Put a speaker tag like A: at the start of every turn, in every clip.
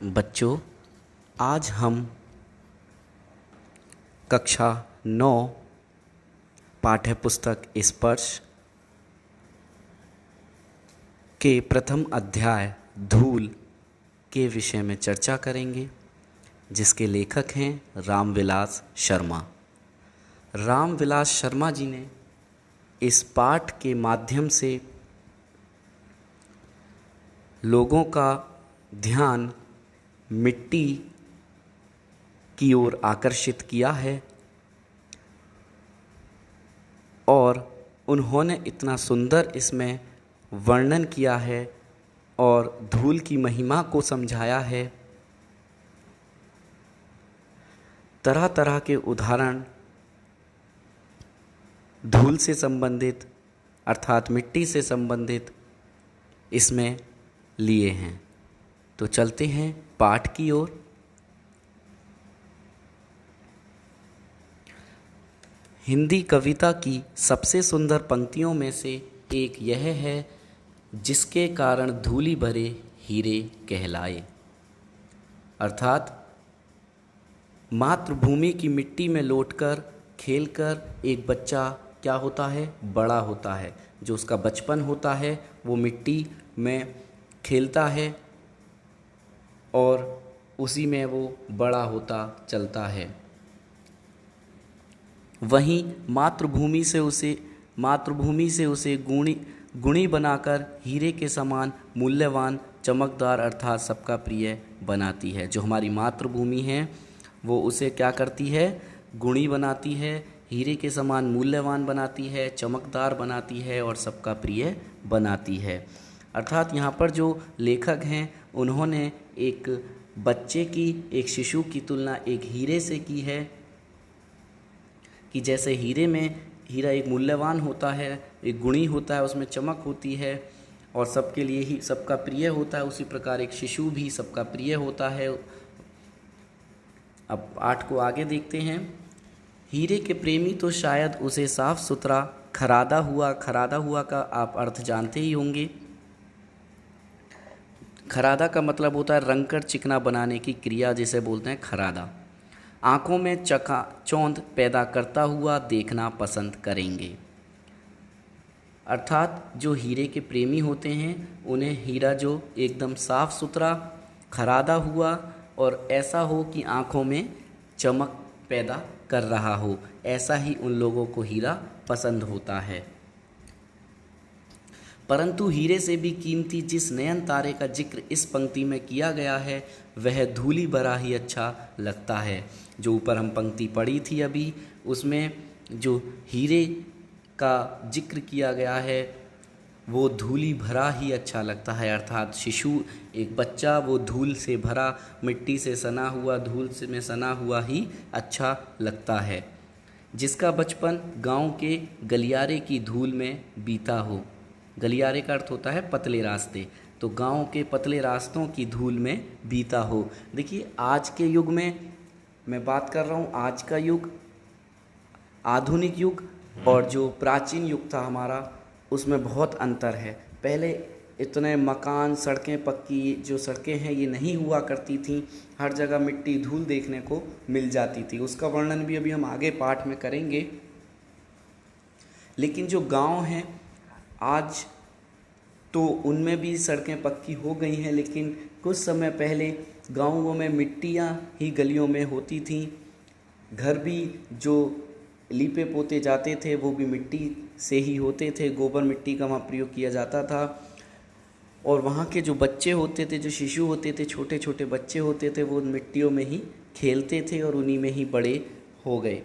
A: बच्चों, आज हम कक्षा 9 पाठ्य पुस्तक स्पर्श के प्रथम अध्याय धूल के विषय में चर्चा करेंगे, जिसके लेखक हैं रामविलास शर्मा। रामविलास शर्मा जी ने इस पाठ के माध्यम से लोगों का ध्यान मिट्टी की ओर आकर्षित किया है और उन्होंने इतना सुंदर इसमें वर्णन किया है और धूल की महिमा को समझाया है। तरह तरह के उदाहरण धूल से संबंधित अर्थात मिट्टी से संबंधित इसमें लिए हैं। तो चलते हैं पाठ की ओर। हिंदी कविता की सबसे सुंदर पंक्तियों में से एक यह है, जिसके कारण धूलि भरे हीरे कहलाए। अर्थात मातृभूमि की मिट्टी में लौटकर खेलकर एक बच्चा क्या होता है, बड़ा होता है। जो उसका बचपन होता है वो मिट्टी में खेलता है और उसी में वो बड़ा होता चलता है। वहीं मातृभूमि से उसे गुणी बनाकर हीरे के समान मूल्यवान, चमकदार अर्थात सबका प्रिय बनाती है। जो हमारी मातृभूमि है वो उसे क्या करती है, गुणी बनाती है, हीरे के समान मूल्यवान बनाती है, चमकदार बनाती है और सबका प्रिय बनाती है। अर्थात यहाँ पर जो लेखक हैं उन्होंने एक बच्चे की, एक शिशु की तुलना एक हीरे से की है कि जैसे हीरा एक मूल्यवान होता है, एक गुणी होता है, उसमें चमक होती है और सबके लिए ही सबका प्रिय होता है, उसी प्रकार एक शिशु भी सबका प्रिय होता है। अब पाठ को आगे देखते हैं। हीरे के प्रेमी तो शायद उसे साफ सुथरा खरादा हुआ का आप अर्थ जानते ही होंगे। खरादा का मतलब होता है रंगकर चिकना बनाने की क्रिया, जिसे बोलते हैं खरादा। आँखों में चकाचौंध पैदा करता हुआ देखना पसंद करेंगे। अर्थात जो हीरे के प्रेमी होते हैं उन्हें हीरा जो एकदम साफ सुथरा खरादा हुआ और ऐसा हो कि आँखों में चमक पैदा कर रहा हो, ऐसा ही उन लोगों को हीरा पसंद होता है। परंतु हीरे से भी कीमती जिस नयन तारे का जिक्र इस पंक्ति में किया गया है वह धूलि भरा ही अच्छा लगता है। जो ऊपर हम पंक्ति पढ़ी थी अभी, उसमें जो हीरे का जिक्र किया गया है वो धूलि भरा ही अच्छा लगता है। अर्थात शिशु, एक बच्चा, वो धूल से भरा, मिट्टी से सना हुआ, में सना हुआ ही अच्छा लगता है। जिसका बचपन गांव के गलियारे की धूल में बीता हो। गलियारे का अर्थ होता है पतले रास्ते, तो गांव के पतले रास्तों की धूल में बीता हो। देखिए, आज के युग में मैं बात कर रहा हूँ, आज का युग, आधुनिक युग और जो प्राचीन युग था हमारा, उसमें बहुत अंतर है। पहले इतने मकान, सड़कें, पक्की जो सड़कें हैं ये नहीं हुआ करती थी, हर जगह मिट्टी धूल देखने को मिल जाती थी। उसका वर्णन भी अभी हम आगे पाठ में करेंगे। लेकिन जो गांव हैं आज तो उनमें भी सड़कें पक्की हो गई हैं, लेकिन कुछ समय पहले गांवों में मिट्टियां ही गलियों में होती थीं। घर भी जो लीपे पोते जाते थे वो भी मिट्टी से ही होते थे, गोबर मिट्टी का वहाँ प्रयोग किया जाता था। और वहाँ के जो बच्चे होते थे, जो शिशु होते थे, छोटे छोटे बच्चे होते थे, वो मिट्टियों में ही खेलते थे और उन्हीं में ही बड़े हो गए।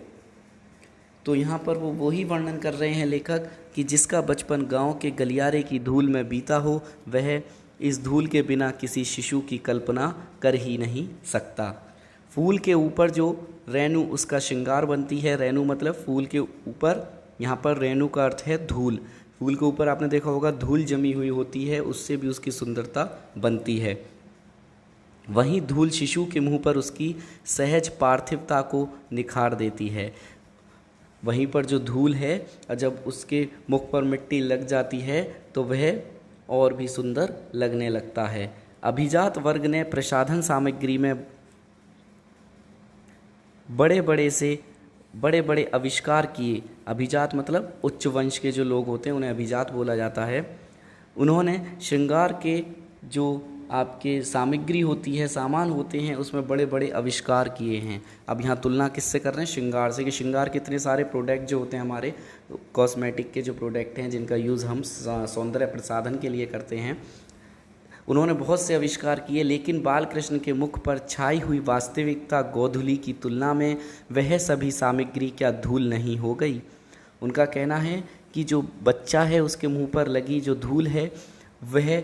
A: तो यहाँ पर वो वही वर्णन कर रहे हैं लेखक कि जिसका बचपन गांव के गलियारे की धूल में बीता हो, वह इस धूल के बिना किसी शिशु की कल्पना कर ही नहीं सकता। फूल के ऊपर जो रेणु उसका श्रृंगार बनती है, रेणु मतलब फूल के ऊपर, यहाँ पर रेणु का अर्थ है धूल। फूल के ऊपर आपने देखा होगा धूल जमी हुई होती है, उससे भी उसकी सुंदरता बनती है। वहीं धूल शिशु के मुंह पर उसकी सहज पार्थिवता को निखार देती है। वहीं पर जो धूल है, जब उसके मुख पर मिट्टी लग जाती है तो वह और भी सुंदर लगने लगता है। अभिजात वर्ग ने प्रसाधन सामग्री में बड़े बड़े आविष्कार किए। अभिजात मतलब उच्च वंश के जो लोग होते हैं उन्हें अभिजात बोला जाता है। उन्होंने श्रृंगार के जो आपके सामग्री होती है, सामान होते हैं, उसमें बड़े बड़े आविष्कार किए हैं। अब यहाँ तुलना किससे कर रहे हैं? श्रृंगार से, कि श्रृंगार के इतने सारे प्रोडक्ट जो होते हैं हमारे कॉस्मेटिक के जो प्रोडक्ट हैं जिनका यूज़ हम सौंदर्य प्रसाधन के लिए करते हैं, उन्होंने बहुत से आविष्कार किए। लेकिन बालकृष्ण के मुख पर छाई हुई वास्तविकता गोधूली की तुलना में वह सभी सामग्री क्या धूल नहीं हो गई। उनका कहना है कि जो बच्चा है उसके मुंह पर लगी जो धूल है वह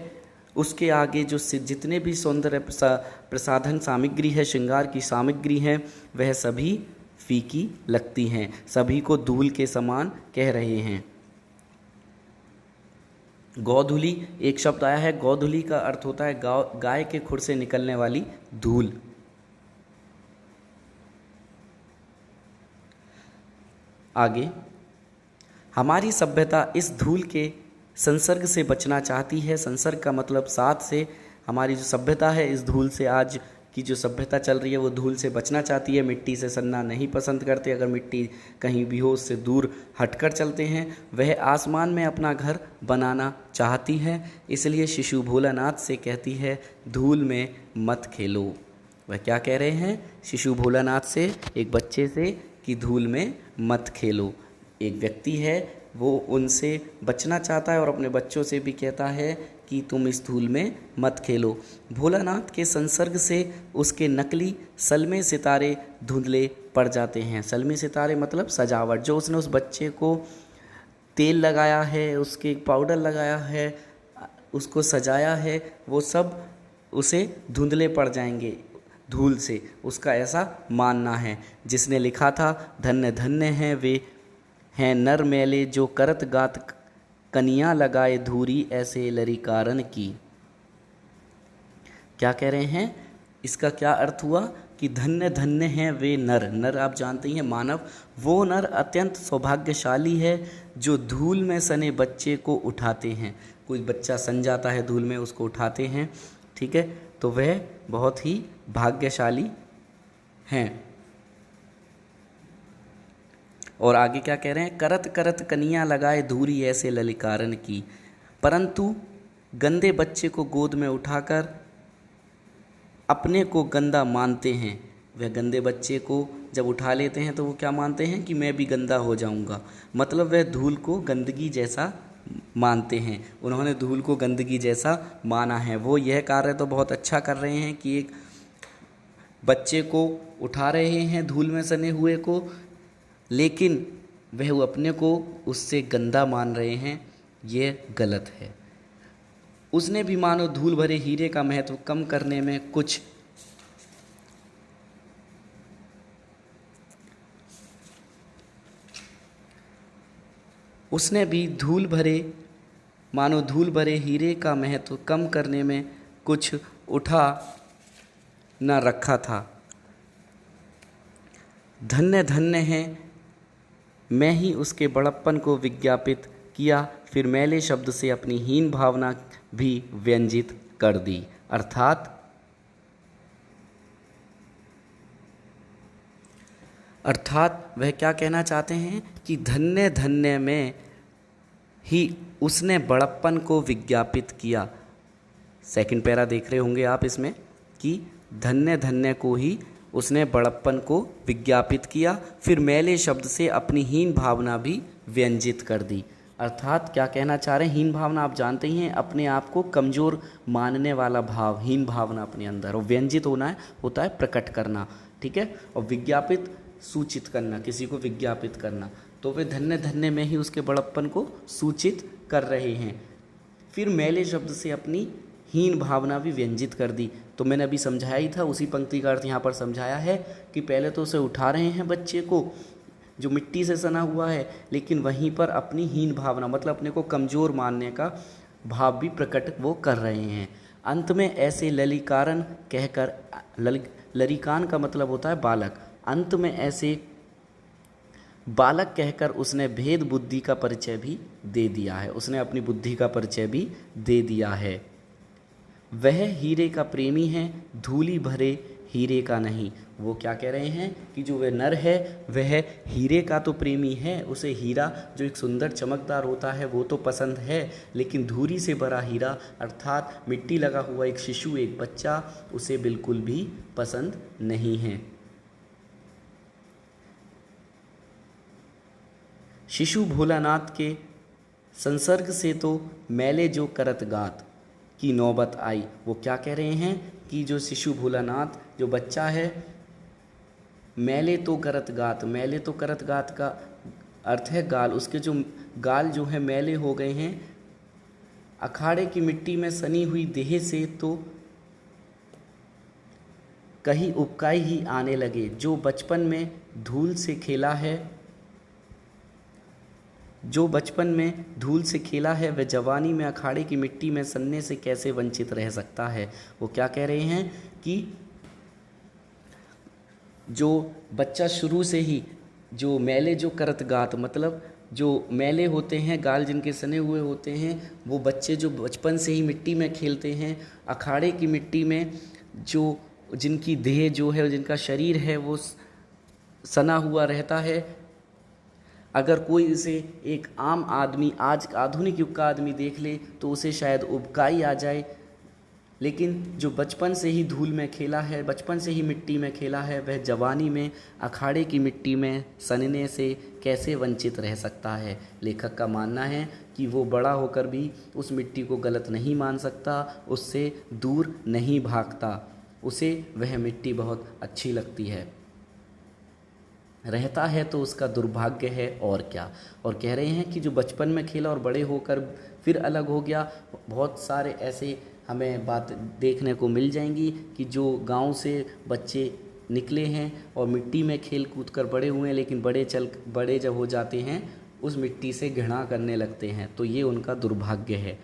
A: उसके आगे जो जितने भी सौंदर्य प्रसाधन सामग्री है, श्रृंगार की सामग्री है, वह सभी फीकी लगती हैं, सभी को धूल के समान कह रहे हैं। गोधूली एक शब्द आया है। गोधूली का अर्थ होता है गाय के खुर से निकलने वाली धूल। आगे, हमारी सभ्यता इस धूल के संसर्ग से बचना चाहती है। संसर्ग का मतलब साथ से। हमारी जो सभ्यता है इस धूल से, आज की जो सभ्यता चल रही है वो धूल से बचना चाहती है। मिट्टी से सनना नहीं पसंद करते। अगर मिट्टी कहीं भी हो उससे दूर हटकर चलते हैं। वह आसमान में अपना घर बनाना चाहती है। इसलिए शिशु भोलानाथ से कहती है धूल में मत खेलो। वह क्या कह रहे हैं शिशु भोलानाथ से, एक बच्चे से, कि धूल में मत खेलो। एक व्यक्ति है वो उनसे बचना चाहता है और अपने बच्चों से भी कहता है कि तुम इस धूल में मत खेलो। भोलानाथ के संसर्ग से उसके नकली सलमे सितारे धुंधले पड़ जाते हैं। सलमे सितारे मतलब सजावट, जो उसने उस बच्चे को तेल लगाया है, उसके पाउडर लगाया है, उसको सजाया है, वो सब उसे धुंधले पड़ जाएंगे धूल से, उसका ऐसा मानना है। जिसने लिखा था धन्य धन्य हैं वे हैं नर मैले जो करत गात कनियाँ लगाए धूरी ऐसे लरिकारन की। क्या कह रहे हैं? इसका क्या अर्थ हुआ कि धन्य धन्य हैं वे नर। नर आप जानते ही हैं मानव। वो नर अत्यंत सौभाग्यशाली है जो धूल में सने बच्चे को उठाते हैं। कोई बच्चा सन जाता है धूल में, उसको उठाते हैं, ठीक है, तो वह बहुत ही भाग्यशाली हैं। और आगे क्या कह रहे हैं? करत करत कनियाँ लगाए धूरी ऐसे ललिकारन की। परंतु गंदे बच्चे को गोद में उठाकर अपने को गंदा मानते हैं। वह गंदे बच्चे को जब उठा लेते हैं तो वो क्या मानते हैं कि मैं भी गंदा हो जाऊंगा। मतलब वह धूल को गंदगी जैसा मानते हैं। उन्होंने धूल को गंदगी जैसा माना है। वो यह कार्य तो बहुत अच्छा कर रहे हैं कि एक बच्चे को उठा रहे हैं धूल में सने हुए को, लेकिन वह अपने को उससे गंदा मान रहे हैं। ये गलत है। उसने भी मानो धूल भरे हीरे का महत्व कम करने में कुछ धूल भरे हीरे का महत्व कम करने में कुछ उठा न रखा था। धन्य धन्य है मैं ही उसके बड़प्पन को विज्ञापित किया, फिर मैले शब्द से अपनी हीन भावना भी व्यंजित कर दी। अर्थात वह क्या कहना चाहते हैं कि धन्य धन्य में ही उसने बड़प्पन को विज्ञापित किया। सेकंड पैरा देख रहे होंगे आप इसमें कि धन्य धन्य को ही उसने बड़प्पन को विज्ञापित किया, फिर मैले शब्द से अपनी हीन भावना भी व्यंजित कर दी। अर्थात क्या कहना चाह रहे हैं? हीन भावना आप जानते ही हैं, अपने आप को कमज़ोर मानने वाला भाव, हीन भावना अपने अंदर। और व्यंजित होता है प्रकट करना, ठीक है। और विज्ञापित सूचित करना, किसी को विज्ञापित करना। तो वे धन्य धन्य में ही उसके बड़प्पन को सूचित कर रहे हैं। फिर मैले शब्द से अपनी हीन भावना भी व्यंजित कर दी। तो मैंने अभी समझाया ही था, उसी पंक्ति का अर्थ यहाँ पर समझाया है कि पहले तो उसे उठा रहे हैं बच्चे को जो मिट्टी से सना हुआ है, लेकिन वहीं पर अपनी हीन भावना मतलब अपने को कमज़ोर मानने का भाव भी प्रकट वो कर रहे हैं। अंत में ऐसे ललिकारन कहकर, ललिकान का मतलब होता है बालक, अंत में ऐसे बालक कहकर उसने भेद बुद्धि का परिचय भी दे दिया है। उसने अपनी बुद्धि का परिचय भी दे दिया है। वह हीरे का प्रेमी है, धूली भरे हीरे का नहीं। वो क्या कह रहे हैं कि जो वह नर है वह हीरे का तो प्रेमी है, उसे हीरा जो एक सुंदर चमकदार होता है वो तो पसंद है, लेकिन धूरी से भरा हीरा अर्थात मिट्टी लगा हुआ एक शिशु, एक बच्चा, उसे बिल्कुल भी पसंद नहीं है। शिशु भोलानाथ के संसर्ग से तो मैले जो करत गात की नौबत आई। वो क्या कह रहे हैं कि जो शिशु भोलानाथ जो बच्चा है, मैले तो करत गात, मैले तो करत गात का अर्थ है गाल, उसके जो गाल जो है मैले हो गए हैं, अखाड़े की मिट्टी में सनी हुई देह से तो कहीं उबकाई ही आने लगे। जो बचपन में धूल से खेला है, जो बचपन में धूल से खेला है, वह जवानी में अखाड़े की मिट्टी में सनने से कैसे वंचित रह सकता है। वो क्या कह रहे हैं कि जो बच्चा शुरू से ही जो मैले जो करत गात, मतलब जो मैले होते हैं, गाल जिनके सने हुए होते हैं, वो बच्चे जो बचपन से ही मिट्टी में खेलते हैं, अखाड़े की मिट्टी में जो जिनकी देह जो है, जिनका शरीर है वो सना हुआ रहता है। अगर कोई इसे एक आम आदमी, आज आधुनिक युग का आदमी देख ले तो उसे शायद उबकाई आ जाए, लेकिन जो बचपन से ही धूल में खेला है, बचपन से ही मिट्टी में खेला है, वह जवानी में अखाड़े की मिट्टी में सनने से कैसे वंचित रह सकता है। लेखक का मानना है कि वो बड़ा होकर भी उस मिट्टी को गलत नहीं मान सकता, उससे दूर नहीं भागता, उसे वह मिट्टी बहुत अच्छी लगती है, रहता है तो उसका दुर्भाग्य है और क्या। और कह रहे हैं कि जो बचपन में खेला और बड़े होकर फिर अलग हो गया, बहुत सारे ऐसे हमें बात देखने को मिल जाएंगी कि जो गांव से बच्चे निकले हैं और मिट्टी में खेल कूद कर बड़े हुए हैं, लेकिन बड़े जब हो जाते हैं उस मिट्टी से घृणा करने लगते हैं, तो ये उनका दुर्भाग्य है।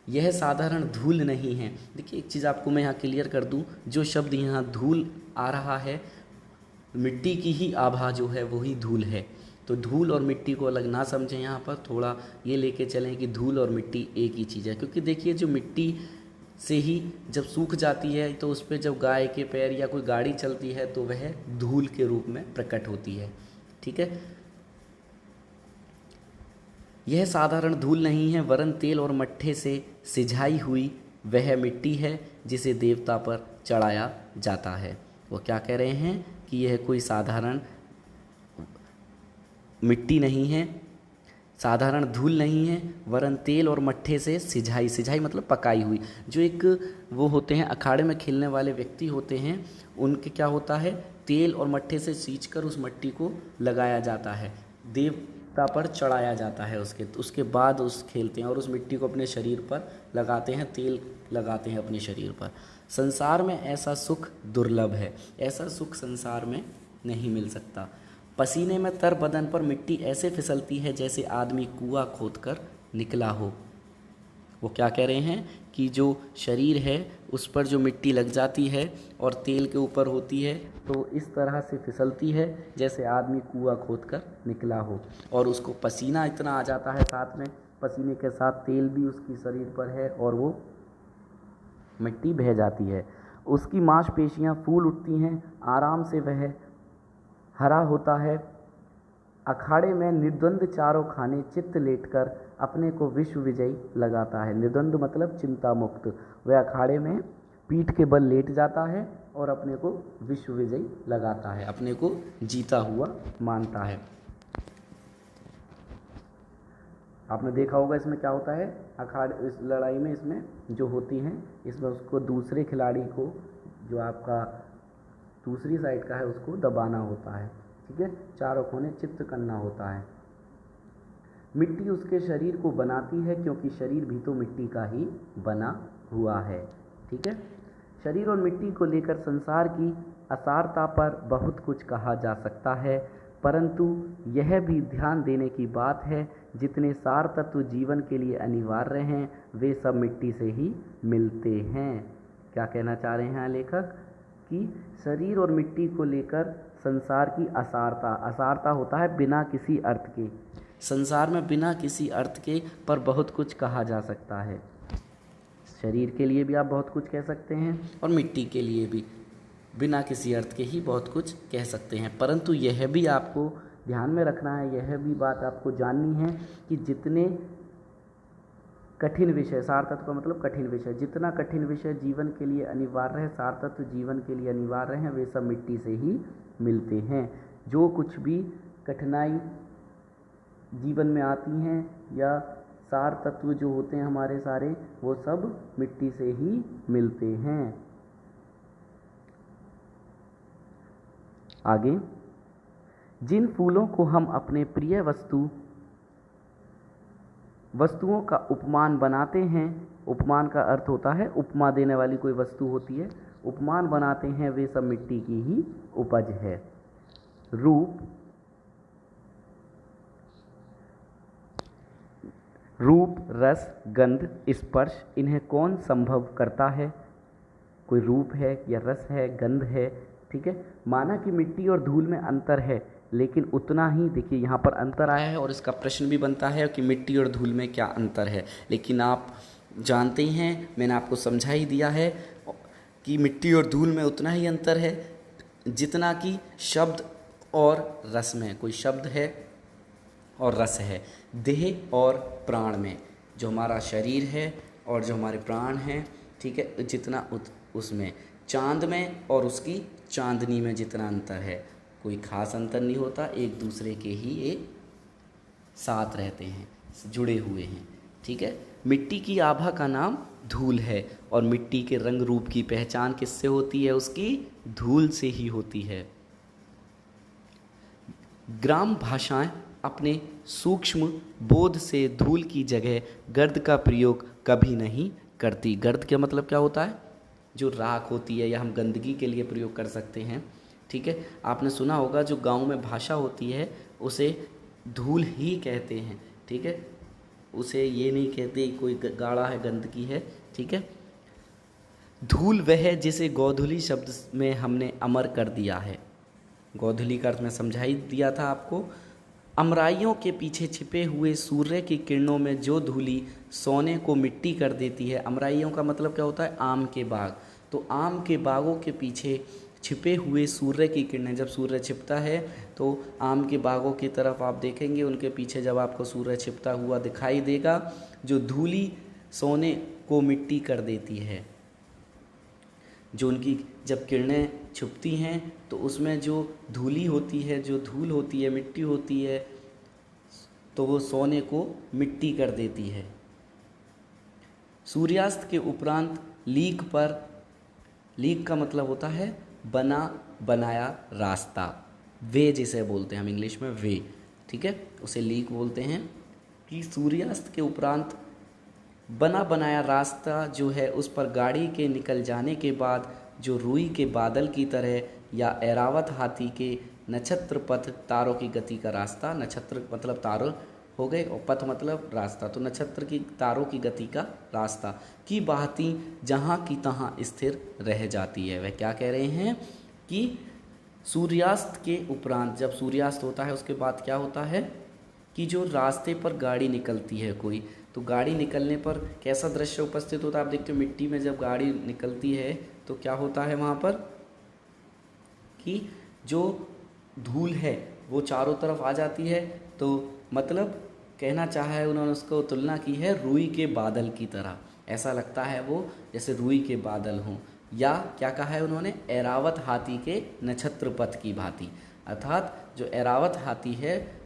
A: यह साधारण धूल नहीं है। देखिए एक चीज़ आपको मैं यहाँ क्लियर कर दूँ, जो शब्द यहाँ धूल आ रहा है, मिट्टी की ही आभा जो है वही धूल है। तो धूल और मिट्टी को अलग ना समझें, यहाँ पर थोड़ा ये लेके चलें कि धूल और मिट्टी एक ही चीज़ है। क्योंकि देखिए जो मिट्टी से ही जब सूख जाती है तो उस पर जब गाय के पैर या कोई गाड़ी चलती है तो वह धूल के रूप में प्रकट होती है। ठीक है, यह साधारण धूल नहीं है, वरन तेल और मट्ठे से सिझाई हुई वह मिट्टी है जिसे देवता पर चढ़ाया जाता है। वो क्या कह रहे हैं कि यह कोई साधारण मिट्टी नहीं है, साधारण धूल नहीं है, वरन तेल और मट्ठे से सिझाई मतलब पकाई हुई। जो एक वो होते हैं अखाड़े में खेलने वाले व्यक्ति होते हैं, उनके क्या होता है, तेल और मट्ठे से सींचकर उस मिट्टी को लगाया जाता है, देवता पर चढ़ाया जाता है, उसके बाद उस खेलते हैं और उस मिट्टी को अपने शरीर पर लगाते हैं, तेल लगाते हैं अपने शरीर पर। संसार में ऐसा सुख दुर्लभ है, ऐसा सुख संसार में नहीं मिल सकता। पसीने में तर बदन पर मिट्टी ऐसे फिसलती है जैसे आदमी कुआं खोदकर निकला हो। वो क्या कह रहे हैं कि जो शरीर है उस पर जो मिट्टी लग जाती है और तेल के ऊपर होती है तो इस तरह से फिसलती है जैसे आदमी कुआं खोदकर निकला हो, और उसको पसीना इतना आ जाता है, साथ में पसीने के साथ तेल भी उसकी शरीर पर है और वो मिट्टी बह जाती है। उसकी मांसपेशियां फूल उठती हैं, आराम से वह हरा होता है। अखाड़े में निर्द्वंद चारों खाने चित्त लेटकर अपने को विश्व विजयी लगाता है। निर्द्वंद मतलब चिंता मुक्त। वह अखाड़े में पीठ के बल लेट जाता है और अपने को विश्व विजयी लगाता है, अपने को जीता हुआ मानता है। आपने देखा होगा इसमें क्या होता है, अखाड़े इस लड़ाई में इसमें जो होती हैं, इसमें उसको दूसरे खिलाड़ी को जो आपका दूसरी साइड का है उसको दबाना होता है। ठीक है, चारों कोने चित्त करना होता है। मिट्टी उसके शरीर को बनाती है क्योंकि शरीर भी तो मिट्टी का ही बना हुआ है। ठीक है, शरीर और मिट्टी को लेकर संसार की असारता पर बहुत कुछ कहा जा सकता है, परंतु यह भी ध्यान देने की बात है जितने सार तत्व जीवन के लिए अनिवार्य हैं वे सब मिट्टी से ही मिलते हैं। क्या कहना चाह रहे हैं लेखक कि शरीर और मिट्टी को लेकर संसार की असारता होता है बिना किसी अर्थ के। संसार में बिना किसी अर्थ के पर बहुत कुछ कहा जा सकता है। शरीर के लिए भी आप बहुत कुछ कह सकते हैं और मिट्टी के लिए भी बिना किसी अर्थ के ही बहुत कुछ कह सकते हैं। परंतु यह भी आपको ध्यान में रखना है, यह भी बात आपको जाननी है कि जितने कठिन विषय, सार तत्व का मतलब कठिन विषय, जितना कठिन विषय जीवन के लिए अनिवार्य है, सार तत्व जीवन के लिए अनिवार्य हैं, वे सब मिट्टी से ही मिलते हैं। जो कुछ भी कठिनाई जीवन में आती हैं या सार तत्व जो होते हैं हमारे सारे, वो सब मिट्टी से ही मिलते हैं। आगे, जिन फूलों को हम अपने प्रिय वस्तुओं का उपमान बनाते हैं, उपमान का अर्थ होता है उपमा देने वाली कोई वस्तु होती है, उपमान बनाते हैं, वे सब मिट्टी की ही उपज है। रूप, रस, गंध, स्पर्श, इन्हें कौन संभव करता है? कोई रूप है या रस है, गंध है, ठीक है। माना कि मिट्टी और धूल में अंतर है, लेकिन उतना ही, देखिए यहाँ पर अंतर आया है और इसका प्रश्न भी बनता है कि मिट्टी और धूल में क्या अंतर है। लेकिन आप जानते ही हैं, मैंने आपको समझा ही दिया है कि मिट्टी और धूल में उतना ही अंतर है जितना कि शब्द और रस में। कोई शब्द है और रस है, देह और प्राण में, जो हमारा शरीर है और जो हमारे प्राण हैं, ठीक है, जितना उसमें, चांद में और उसकी चांदनी में जितना अंतर है, कोई खास अंतर नहीं होता, एक दूसरे के ही ये साथ रहते हैं, जुड़े हुए हैं, ठीक है। मिट्टी की आभा का नाम धूल है और मिट्टी के रंग रूप की पहचान किससे होती है? उसकी धूल से ही होती है। ग्राम भाषाएं अपने सूक्ष्म बोध से धूल की जगह गर्द का प्रयोग कभी नहीं करती। गर्द का मतलब क्या होता है? जो राख होती है या हम गंदगी के लिए प्रयोग कर सकते हैं, ठीक है। आपने सुना होगा जो गांव में भाषा होती है उसे धूल ही कहते हैं, ठीक है, उसे ये नहीं कहते कोई गाढ़ा है, गंदगी है, ठीक है। धूल वह जिसे गोधूली शब्द में हमने अमर कर दिया है। गोधूली का अर्थ मैं समझा ही दिया था आपको। अमराइयों के पीछे छिपे हुए सूर्य की किरणों में जो धूली सोने को मिट्टी कर देती है। अमराइयों का मतलब क्या होता है? आम के बाग। तो आम के बागों के पीछे छिपे हुए सूर्य की किरणें, जब सूर्य छिपता है तो आम के बागों की तरफ आप देखेंगे, उनके पीछे जब आपको सूर्य छिपता हुआ दिखाई देगा, जो धूली सोने को मिट्टी कर देती है, जो उनकी जब किरणें छुपती हैं तो उसमें जो धूली होती है, जो धूल होती है, मिट्टी होती है, तो वो सोने को मिट्टी कर देती है। सूर्यास्त के उपरांत लीक का मतलब होता है बना बनाया रास्ता, वे जिसे बोलते हैं हम इंग्लिश में वे, ठीक है, उसे लीक बोलते हैं। कि सूर्यास्त के उपरांत बना बनाया रास्ता जो है, उस पर गाड़ी के निकल जाने के बाद जो रुई के बादल की तरह या ऐरावत हाथी के नक्षत्र पथ तारों की गति का रास्ता, नक्षत्र मतलब तारों हो गए और पथ मतलब रास्ता, तो नक्षत्र की तारों की गति का रास्ता की भांति जहाँ की तहाँ स्थिर रह जाती है। वह क्या कह रहे हैं कि सूर्यास्त के उपरांत, जब सूर्यास्त होता है उसके बाद क्या होता है कि जो रास्ते पर गाड़ी निकलती है कोई, तो गाड़ी निकलने पर कैसा दृश्य उपस्थित होता है? आप देखते हो मिट्टी में जब गाड़ी निकलती है तो क्या होता है वहाँ पर कि जो धूल है वो चारों तरफ आ जाती है। तो मतलब कहना चाहा है उन्होंने, उसको तुलना की है रुई के बादल की तरह। ऐसा लगता है वो जैसे रुई के बादल हों, या क्या कहा है उन्होंने, ऐरावत हाथी के नक्षत्र पथ की भांति। अर्थात जो ऐरावत हाथी है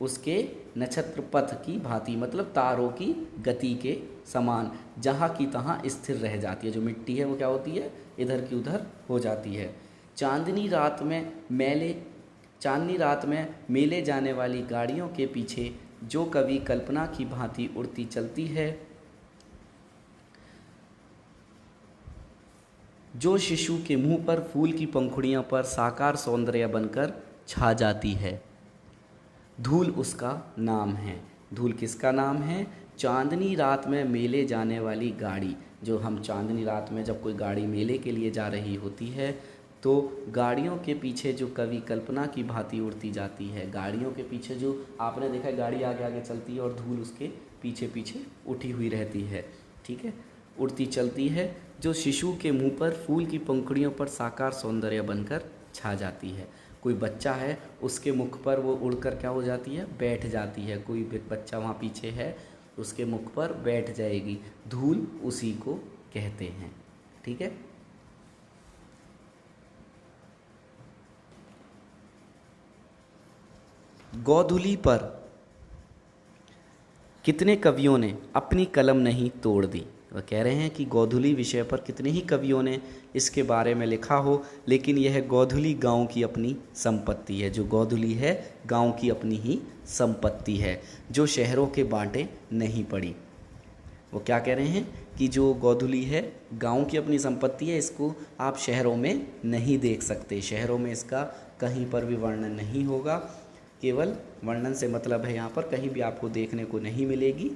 A: उसके नक्षत्र पथ की भांति, मतलब तारों की गति के समान, जहाँ की तहाँ स्थिर रह जाती है। जो मिट्टी है वो क्या होती है? इधर की उधर हो जाती है। चांदनी रात में मेले जाने वाली गाड़ियों के पीछे जो कवि कल्पना की भांति उड़ती चलती है, जो शिशु के मुंह पर फूल की पंखुड़ियों पर साकार सौंदर्य बनकर छा जाती है, धूल उसका नाम है। धूल किसका नाम है? चांदनी रात में मेले जाने वाली गाड़ी। जो हम चांदनी रात में जब कोई गाड़ी मेले के लिए जा रही होती है तो गाड़ियों के पीछे जो कवि कल्पना की भांति उड़ती जाती है, गाड़ियों के पीछे जो आपने देखा है गाड़ी आगे आगे चलती है और धूल उसके पीछे पीछे उठी हुई रहती है, ठीक है। उड़ती चलती है, जो शिशु के मुंह पर फूल की पंखुड़ियों पर साकार सौंदर्य बनकर छा जाती है। कोई बच्चा है, उसके मुख पर वो उड़कर क्या हो जाती है, बैठ जाती है। कोई बच्चा वहाँ पीछे है, उसके मुख पर बैठ जाएगी। धूल उसी को कहते हैं। ठीक है। गोधूली पर कितने कवियों ने अपनी कलम नहीं तोड़ दी। वह कह रहे हैं कि गोधूली विषय पर कितने ही कवियों ने इसके बारे में लिखा हो, लेकिन यह गोधूली गांव की अपनी संपत्ति है। जो गोधूली है गांव की अपनी ही संपत्ति है, जो शहरों के बांटे नहीं पड़ी। वो क्या कह रहे हैं कि जो गोधूली है गांव की अपनी संपत्ति है, इसको आप शहरों में नहीं देख सकते। शहरों में इसका कहीं पर भी वर्णन नहीं होगा। केवल वर्णन से मतलब है यहाँ पर कहीं भी आपको देखने को नहीं मिलेगी।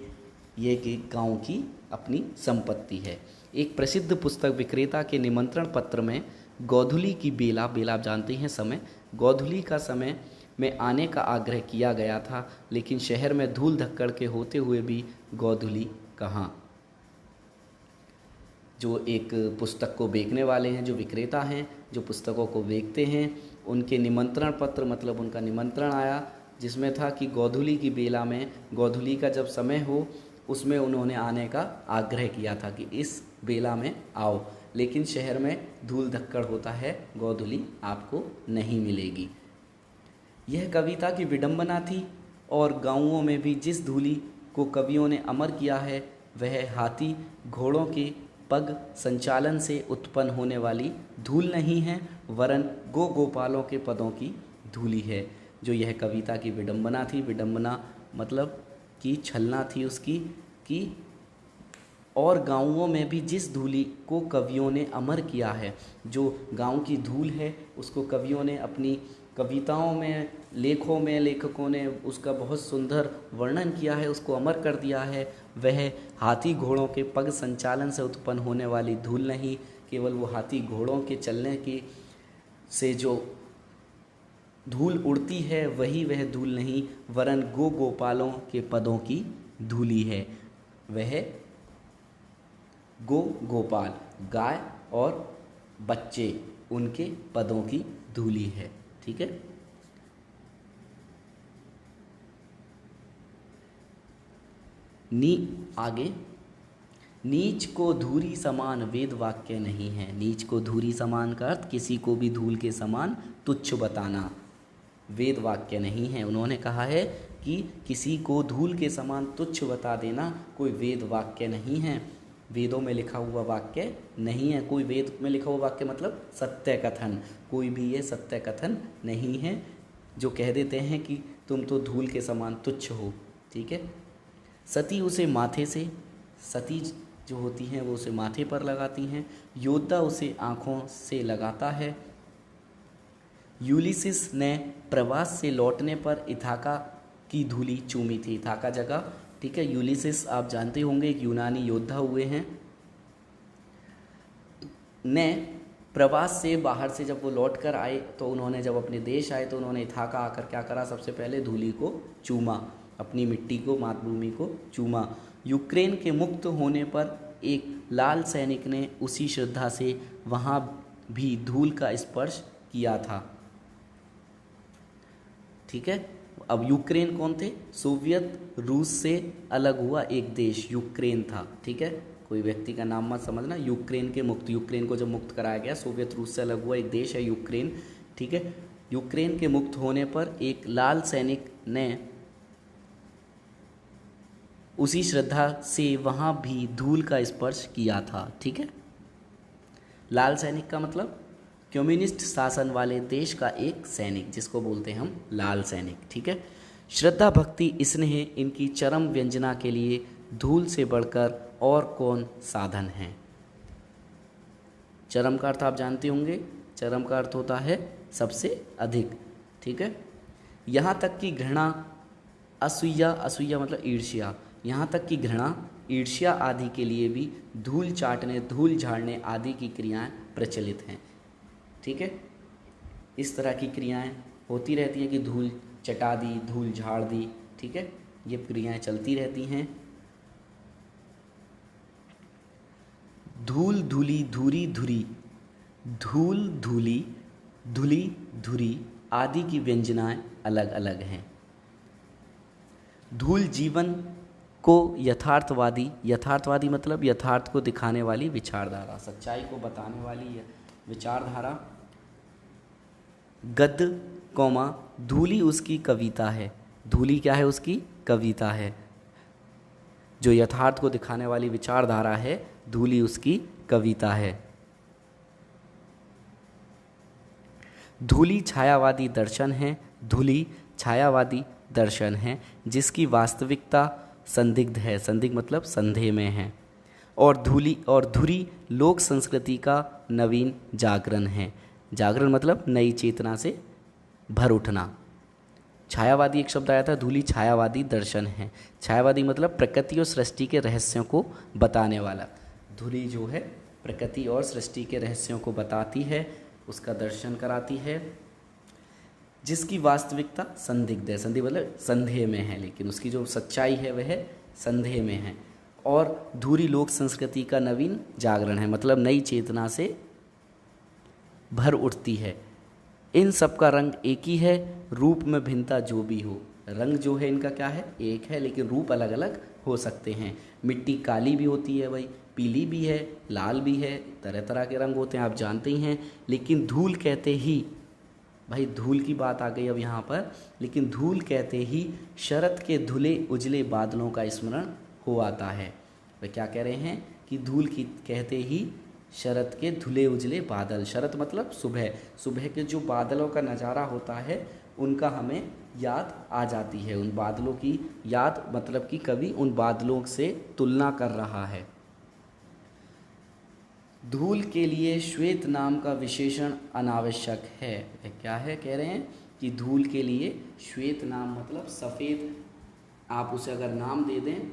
A: ये कि गांव की अपनी संपत्ति है। एक प्रसिद्ध पुस्तक विक्रेता के निमंत्रण पत्र में गोधूली की बेला आप जानते हैं समय, गोधूली का समय में आने का आग्रह किया गया था, लेकिन शहर में धूल धक्कड़ के होते हुए भी गोधूली कहाँ। जो एक पुस्तक को बेचने वाले हैं, जो विक्रेता हैं, जो पुस्तकों को बेचते हैं, उनके निमंत्रण पत्र मतलब उनका निमंत्रण आया, जिसमें था कि गोधूली की बेला में, गोधूली का जब समय हो उसमें उन्होंने आने का आग्रह किया था कि इस बेला में आओ, लेकिन शहर में धूल धक्कड़ होता है, गोधूली आपको नहीं मिलेगी। यह कविता की विडंबना थी, और गाँवों में भी जिस धूली को कवियों ने अमर किया है वह हाथी घोड़ों के पग संचालन से उत्पन्न होने वाली धूल नहीं है, वरन गोपालों के पदों की धूली है। जो यह कविता की विडंबना थी, विडंबना मतलब कि छलना थी उसकी, कि और गाँवों में भी जिस धूली को कवियों ने अमर किया है, जो गांव की धूल है उसको कवियों ने अपनी कविताओं में, लेखों में लेखकों ने उसका बहुत सुंदर वर्णन किया है, उसको अमर कर दिया है। वह हाथी घोड़ों के पग संचालन से उत्पन्न होने वाली धूल नहीं, केवल वो हाथी घोड़ों के चलने की से जो धूल उड़ती है वही वह धूल नहीं, वरन गोपालों के पदों की धूली है। वह गोपाल गाय और बच्चे, उनके पदों की धूली है। ठीक है। आगे, नीच को धूरी समान वेद वाक्य नहीं है। नीच को धूरी समान का अर्थ किसी को भी धूल के समान तुच्छ बताना, वेद वाक्य नहीं है। उन्होंने कहा है कि किसी को धूल के समान तुच्छ बता देना कोई वेद वाक्य नहीं है, वेदों में लिखा हुआ वाक्य नहीं है। कोई वेद में लिखा हुआ वाक्य मतलब सत्य कथन, कोई भी ये सत्य कथन नहीं है जो कह देते हैं कि तुम तो धूल के समान तुच्छ हो। ठीक है। सती उसे माथे से, सती जो होती हैं वो उसे माथे पर लगाती हैं, योद्धा उसे आँखों से लगाता है। यूलिसिस ने प्रवास से लौटने पर इथाका की धूली चूमी थी। इथाका जगह, ठीक है। यूलिसिस आप जानते होंगे एक यूनानी योद्धा हुए हैं, ने प्रवास से बाहर से जब वो लौट कर आए तो उन्होंने जब अपने देश आए तो उन्होंने इथाका आकर क्या करा, सबसे पहले धूली को चूमा, अपनी मिट्टी को, मातृभूमि को चूमा। यूक्रेन के मुक्त होने पर एक लाल सैनिक ने उसी श्रद्धा से वहाँ भी धूल का स्पर्श किया था। ठीक है। अब यूक्रेन कौन थे? सोवियत रूस से अलग हुआ एक देश यूक्रेन था। ठीक है। कोई व्यक्ति का नाम मत समझना। यूक्रेन के मुक्त, यूक्रेन को जब मुक्त कराया गया, सोवियत रूस से अलग हुआ एक देश है यूक्रेन। ठीक है। यूक्रेन के मुक्त होने पर एक लाल सैनिक ने उसी श्रद्धा से वहाँ भी धूल का स्पर्श किया था। ठीक है। लाल सैनिक का मतलब कम्युनिस्ट शासन वाले देश का एक सैनिक, जिसको बोलते हैं हम लाल सैनिक। ठीक है। श्रद्धा भक्ति स्नेह इनकी चरम व्यंजना के लिए धूल से बढ़कर और कौन साधन है। चरम का अर्थ आप जानते होंगे, चरम का अर्थ होता है सबसे अधिक। ठीक है। यहाँ तक कि घृणा, असूया, असूया मतलब ईर्ष्या, यहाँ तक कि घृणा, ईर्ष्या आदि के लिए भी धूल चाटने, धूल झाड़ने आदि की क्रियाएं प्रचलित हैं। ठीक है। इस तरह की क्रियाएं होती रहती हैं कि धूल चटा दी, धूल झाड़ दी। ठीक है। ये क्रियाएं चलती रहती हैं। धूल धूली धूरी धुरी, धूल धूली धुली धुरी आदि की व्यंजनाएं अलग अलग हैं। धूल जीवन को यथार्थवादी, यथार्थवादी मतलब यथार्थ को दिखाने वाली विचारधारा, सच्चाई को बताने वाली विचारधारा। गद्य कौमा धूली उसकी कविता है, धूली क्या है? उसकी कविता है। जो यथार्थ को दिखाने वाली विचारधारा है, धूली उसकी कविता है। धूली छायावादी दर्शन है, धूली छायावादी दर्शन है जिसकी वास्तविकता संदिग्ध है, संदिग्ध मतलब संदेह में है। और धुरी लोक संस्कृति का नवीन जागरण है, जागरण मतलब नई चेतना से भर उठना। छायावादी एक शब्द आया था, धूली छायावादी दर्शन है। छायावादी मतलब प्रकृति और सृष्टि के रहस्यों को बताने वाला। धूली जो है प्रकृति और सृष्टि के रहस्यों को बताती है, उसका दर्शन कराती है, जिसकी वास्तविकता संदिग्ध है, संदिग्ध मतलब संदेह में है, लेकिन उसकी जो सच्चाई है वह संदेह में है। और धूरी लोक संस्कृति का नवीन जागरण है, मतलब नई चेतना से भर उठती है। इन सब का रंग एक ही है, रूप में भिन्नता जो भी हो। रंग जो है इनका क्या है? एक है, लेकिन रूप अलग अलग हो सकते हैं। मिट्टी काली भी होती है भाई, पीली भी है, लाल भी है, तरह तरह के रंग होते हैं, आप जानते ही हैं। लेकिन धूल कहते ही, भाई धूल की बात आ गई अब यहाँ पर, लेकिन धूल कहते ही शरद के धुले उजले बादलों का स्मरण हो आता है। वे क्या कह रहे हैं कि धूल की कहते ही शरद के धुले उजले बादल, शरद मतलब सुबह, सुबह के जो बादलों का नज़ारा होता है उनका हमें याद आ जाती है। उन बादलों की याद मतलब कि कवि उन बादलों से तुलना कर रहा है। धूल के लिए श्वेत नाम का विशेषण अनावश्यक है। क्या है? कह रहे हैं कि धूल के लिए श्वेत नाम मतलब सफ़ेद, आप उसे अगर नाम दे दें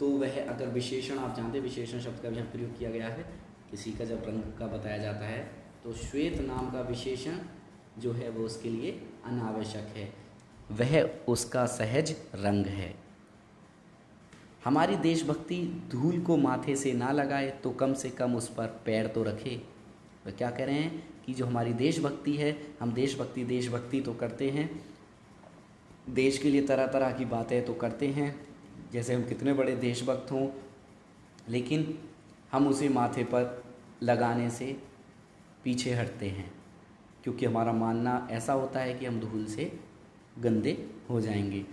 A: तो वह, अगर विशेषण आप जानते हैं, विशेषण शब्द का भी यहाँ प्रयोग किया गया है, किसी का जब रंग का बताया जाता है तो श्वेत नाम का विशेषण जो है वो उसके लिए अनावश्यक है, वह उसका सहज रंग है। हमारी देशभक्ति धूल को माथे से ना लगाए तो कम से कम उस पर पैर तो रखे। वह क्या कह रहे हैं कि जो हमारी देशभक्ति है, हम देशभक्ति तो करते हैं, देश के लिए तरह तरह की बातें तो करते हैं, जैसे हम कितने बड़े देशभक्त हों, लेकिन हम उसे माथे पर लगाने से पीछे हटते हैं, क्योंकि हमारा मानना ऐसा होता है कि हम धूल से गंदे हो जाएंगे।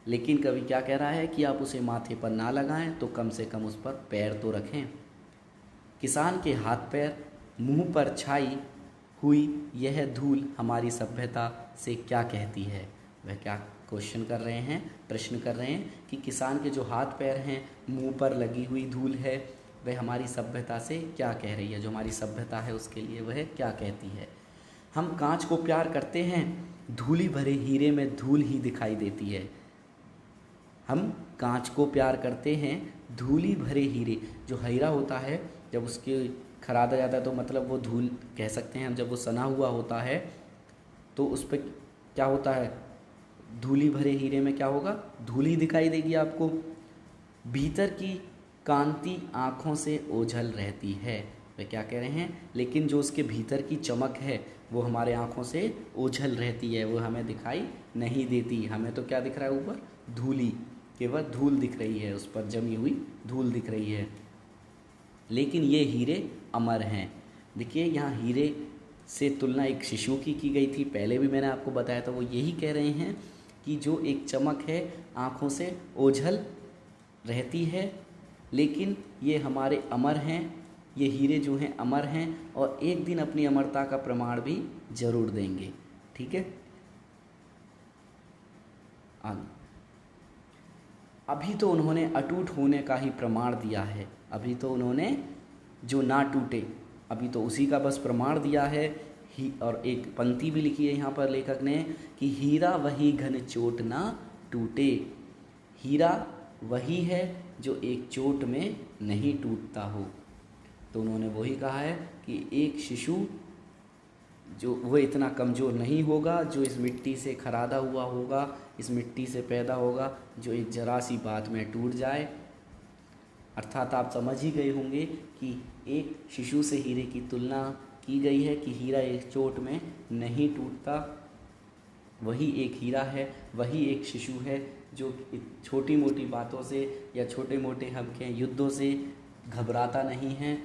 A: लेकिन कवि क्या कह रहा है कि आप उसे माथे पर ना लगाएं तो कम से कम उस पर पैर तो रखें। किसान के हाथ पैर मुंह पर छाई हुई यह धूल हमारी सभ्यता से क्या कहती है। वह क्या क्वेश्चन कर रहे हैं, प्रश्न कर रहे हैं कि किसान के जो हाथ पैर हैं, मुंह पर लगी हुई धूल है, वह हमारी सभ्यता से क्या कह रही है, जो हमारी सभ्यता है उसके लिए वह क्या कहती है। हम कांच को प्यार करते हैं, धूली भरे हीरे में धूल ही दिखाई देती है। हम कांच को प्यार करते हैं, धूली भरे हीरे, जो हीरा होता है जब उसके खरादा जाता है तो मतलब वो धूल कह सकते हैं हम, जब वो सना हुआ होता है तो उस पर क्या होता है, धूली भरे हीरे में क्या होगा, धूल ही दिखाई देगी आपको। भीतर की कांति आँखों से ओझल रहती है। वे क्या कह रहे हैं, लेकिन जो उसके भीतर की चमक है वो हमारे आँखों से ओझल रहती है, वो हमें दिखाई नहीं देती। हमें तो क्या दिख रहा है, ऊपर धूली, केवल धूल दिख रही है, उस पर जमी हुई धूल दिख रही है। लेकिन ये हीरे अमर हैं। देखिए यहाँ हीरे से तुलना एक शिशु की गई थी, पहले भी मैंने आपको बताया था। वो यही कह रहे हैं कि जो एक चमक है आँखों से ओझल रहती है, लेकिन ये हमारे अमर हैं, ये हीरे जो हैं अमर हैं और एक दिन अपनी अमरता का प्रमाण भी जरूर देंगे। ठीक है, आगे। अभी तो उन्होंने अटूट होने का ही प्रमाण दिया है। अभी तो उन्होंने जो ना टूटे, अभी तो उसी का बस प्रमाण दिया है। और एक पंक्ति भी लिखी है यहाँ पर लेखक ने कि हीरा वही घन चोट ना टूटे। हीरा वही है जो एक चोट में नहीं टूटता हो। तो उन्होंने वही कहा है कि एक शिशु जो वो इतना कमज़ोर नहीं होगा, जो इस मिट्टी से खरादा हुआ होगा, इस मिट्टी से पैदा होगा, जो एक जरा सी बात में टूट जाए। अर्थात आप समझ ही गए होंगे कि एक शिशु से हीरे की तुलना की गई है कि हीरा एक चोट में नहीं टूटता। वही एक हीरा है, वही एक शिशु है जो छोटी मोटी बातों से या छोटे मोटे हल्के युद्धों से घबराता नहीं है।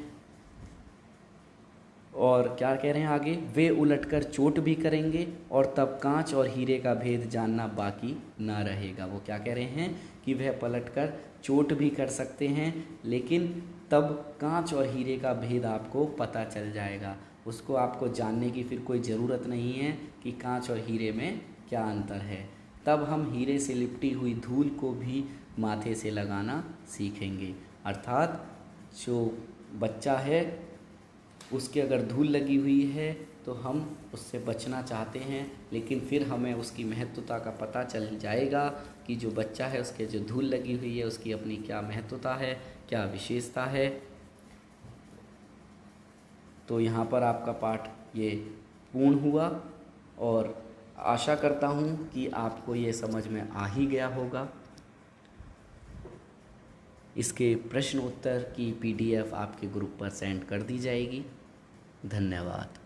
A: और क्या कह रहे हैं आगे, वे उलटकर चोट भी करेंगे और तब कांच और हीरे का भेद जानना बाकी ना रहेगा। वो क्या कह रहे हैं कि वह पलटकर चोट भी कर सकते हैं, लेकिन तब कांच और हीरे का भेद आपको पता चल जाएगा। उसको आपको जानने की फिर कोई ज़रूरत नहीं है कि कांच और हीरे में क्या अंतर है। तब हम हीरे से लिपटी हुई धूल को भी माथे से लगाना सीखेंगे। अर्थात जो बच्चा है उसके अगर धूल लगी हुई है तो हम उससे बचना चाहते हैं, लेकिन फिर हमें उसकी महत्वता का पता चल जाएगा कि जो बच्चा है उसके जो धूल लगी हुई है उसकी अपनी क्या महत्वता है, क्या विशेषता है। तो यहाँ पर आपका पाठ ये पूर्ण हुआ और आशा करता हूँ कि आपको ये समझ में आ ही गया होगा। इसके प्रश्न उत्तर की PDF आपके ग्रुप पर सेंड कर दी जाएगी। धन्यवाद।